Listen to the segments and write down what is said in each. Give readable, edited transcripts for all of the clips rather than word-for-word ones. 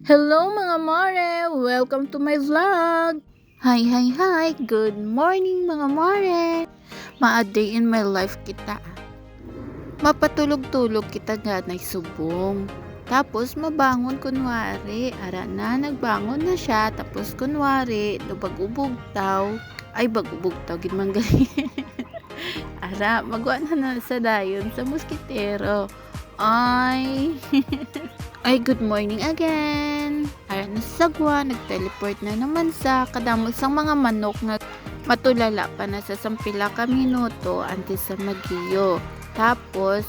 Hello mga mare! Welcome to my vlog! Hi! Good morning mga mare! Ma-a-day in my life kita. Mapatulog-tulog kita ganay subong. Tapos mabangon kunwari. Ara na, nagbangon na siya. Tapos kunwari, no bagubog taw. Ay, bagubog taw, gid man gali. Ara, magwa na sa dayon sa muskitero. Ay... Ay, good morning again! Ara na sagwa, nag-teleport na naman sa kadamo sang mga manok na matulala pa na sa sampila ka minuto antes sa magiyo. Tapos,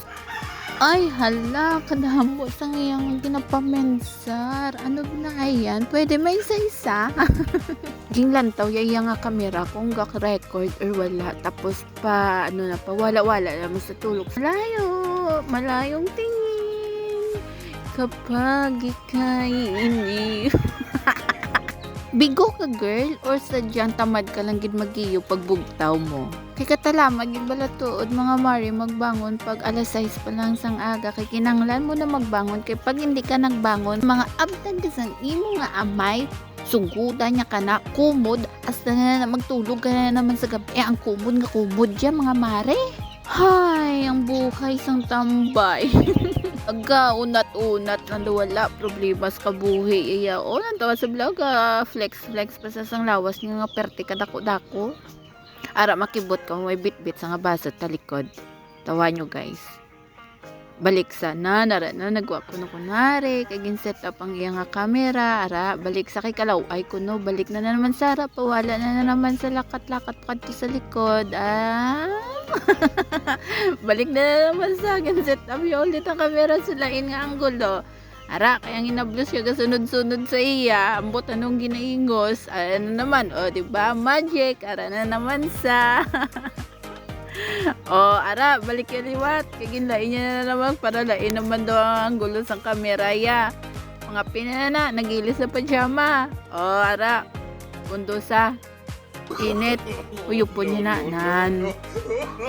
ay hala, kadamo sang iyang ginapamensar. Ano na ayan? Pwede may isa-isa? Ginglantaw yaya nga kamera kung gak-record or wala. Tapos pa, wala-wala naman sa tulog. Malayong tingin. Kapag ika'y ini bigo ka girl or sadyang tamad ka lang gid magiyo pag bugtaw mo. Kay katalama gid balatuod mga mari magbangon pag alas 6 pa lang sang aga kay kinanglan mo na magbangon kay pag hindi ka nagbangon mga abtan ka sang imo nga amay suguda niya ka na kumod hasta na magtulog ka na naman sa gabi ang kumod dyan mga mare. Hay, ang buhay sang tambay. Aga, unat-unat na wala problema sa kabuhi. Iya, nantawa sa vlog, flex pa sa sang lawas nga perte ka dako-dako. Ara makibot ka, may bit-bit sa nga baso talikod. Tawa nyo guys. Balik sa nara na nagwa ko no kunari kay gin-set up ang iya nga camera. Ara, balik sa kay kalaw ay kuno, balik na naman sa harap, wala na naman sa lakat-lakat kadto sa likod. Balik na naman sa akin, set up yung ulit ang camera sa lain nga anggulo. Ara, kaya ginablos siya kasunod-sunod sa iya. Ambot anong ginaingos. Ano naman, diba? Magic. Ara na naman sa... ara, balik yung liwat. Kaya ginlain niya na naman para lain naman daw ang anggulo sa kamera ya. Mga pinana, nagilis sa pajama. Ara, kundo sa... init. Uyupon niya na.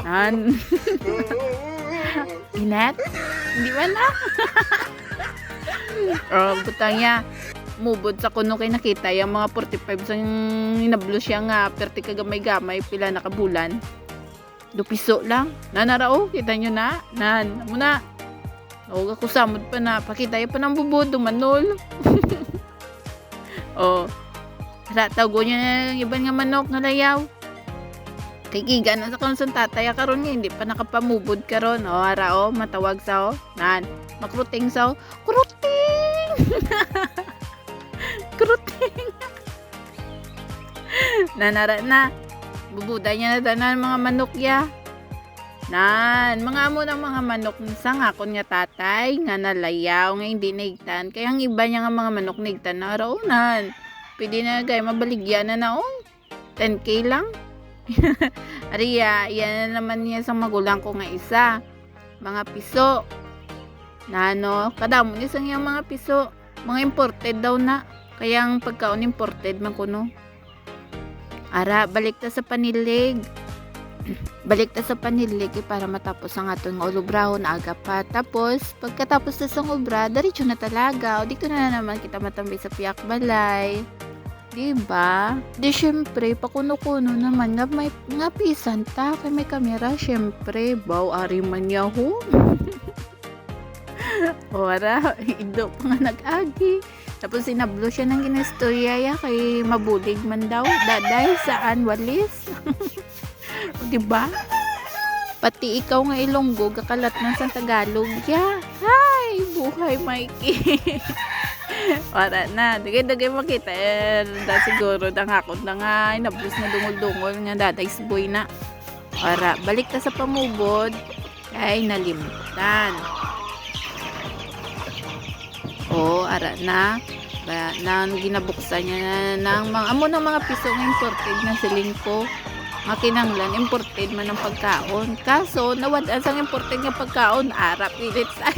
Nan. Init? Hindi ba na? Butang niya. Mubod sa kuno kay nakita yung mga 45 sang inablo siya nga. Perti kagamay-gamay pila nakabulan. 2 piso lang. Nanarao, kita nyo na. Nan, muna. Huwag ako samod pa na. Pakita yung pa ng bubod. Dumanol. Tago niya na yung iban nga manok na layaw. Kay giga na sa konsong tataya karon nga hindi pa nakapamubod karon. Ara matawag sa nan makruting sa kruting. Kruting. Nanara na bubuda niya na tanan mga manok ya. Nan mga amo ng mga manok sa ngakon nga tatay nga nalayaw nga hindi naigtan kaya ang iba niya nga mga manok naigtan na raunan. Pwede na kayo mabaligyan na 10k lang. Ariya, yan na naman niya sa magulang ko nga isa. Mga piso. Na kadamo niya sang yung mga piso. Mga imported daw na. Kaya ang pagkaon imported man kuno. Ara, balik ta sa panilig. Balik ta sa panilig para matapos ang atong ulubrahon aga pa. Tapos, pagkatapos na sang obra, diretso na talaga. O dito na naman kita matambay sa piyak balay. Diba? Di syempre, pakuno-kuno naman nga may nga pisan ta kay may kamera syempre. Baw, ari man niya ho. Ora, ido pa nga nag-agi. Tapos sinablo siya ng ginestorya ya kay mabulig man daw. Daday, saan? Walis? Diba? Pati ikaw nga Ilonggo, gakalat man sa Tagalog ya. Hay, buhay Mikey. Wala na, dagay makita da siguro dangakot na nga inablos na dungol-dungol nga daday boy na. Para balik ta sa pamubod ay nalimutan. Ara na nang ginabuksan niya ng mga amo ng mga piso ng imported na silingko. Makinanglan imported man ng pagkaon. Kaso nawad-an sang imported nga pagkaon, ara pilit sa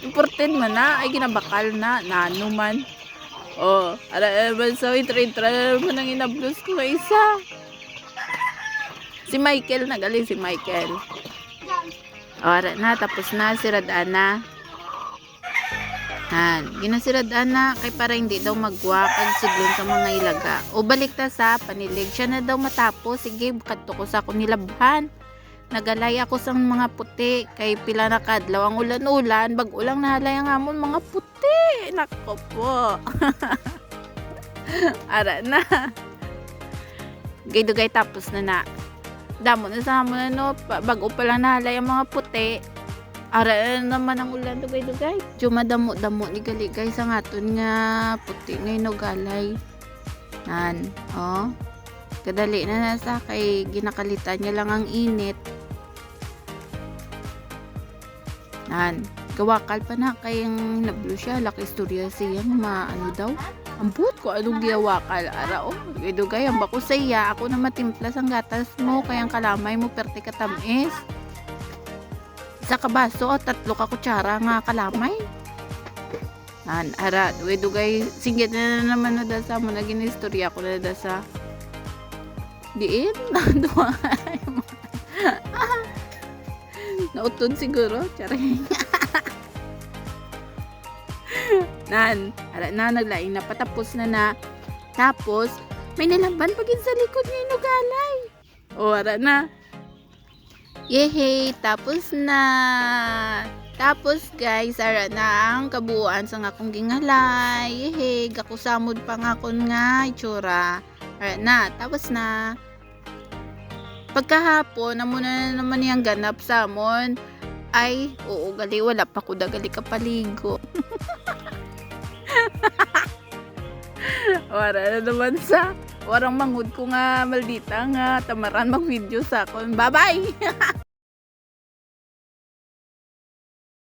imported man na ay ginabakal na nano man. Ara so itra man ang inablos ko isa. Si Michael nagaling si Michael. Ara na tapos na si Radana. Ginasirad na kay para hindi daw magwa kag siglon sa mga ilaga. O balik ta sa panilig, siya na daw matapos. Sige, kadto ko sa akong nilabhan. Nagalay ako sa mga puti kay pila na kadlaw ang ulan-ulan, bag-ulang nahalay ang amon mga puti. Nako po. Ara na. Gay tapos na. Damo na sa amon bago pa lang nahalay ang mga puti. Ara naman ang ulan dugay. Jumadamo-damo ni gali guys ang aton nga puti nga inugalay. Oh. Kadali na nasa kay ginakalitan niya lang ang init. Gawakal pa na kay ang nablo siya, laki istorya siya ano daw. Ambot ko anong giyawakal ara dugay ang bako sa iya ako na matimplas ang gatas mo kay ang kalamay mo perte ka tamis. Isa ka baso o 3 ka kutsara nga kalamay. Ara dugay singgit na naman na sa mo naging istorya ko na sa diin duwa. Nautod siguro charing. Ara na naglaing na patapos na. Tapos may nilamban pagin sa likod nga inugalay. O ara na. Yehey, tapos na. Tapos guys, ara na ang kabuuan sa akong gingalay. Yehey, gakusamod pa nga kon nga itsura. Ara na, tapos na. Pagkahapon, namuna na naman yung ganap sa amon. Ay, oo gali, wala pa ko dagali kapaligo. Wala na naman sa warang mangud ko nga maldita nga tamaran mag video sa akon. Bye-bye!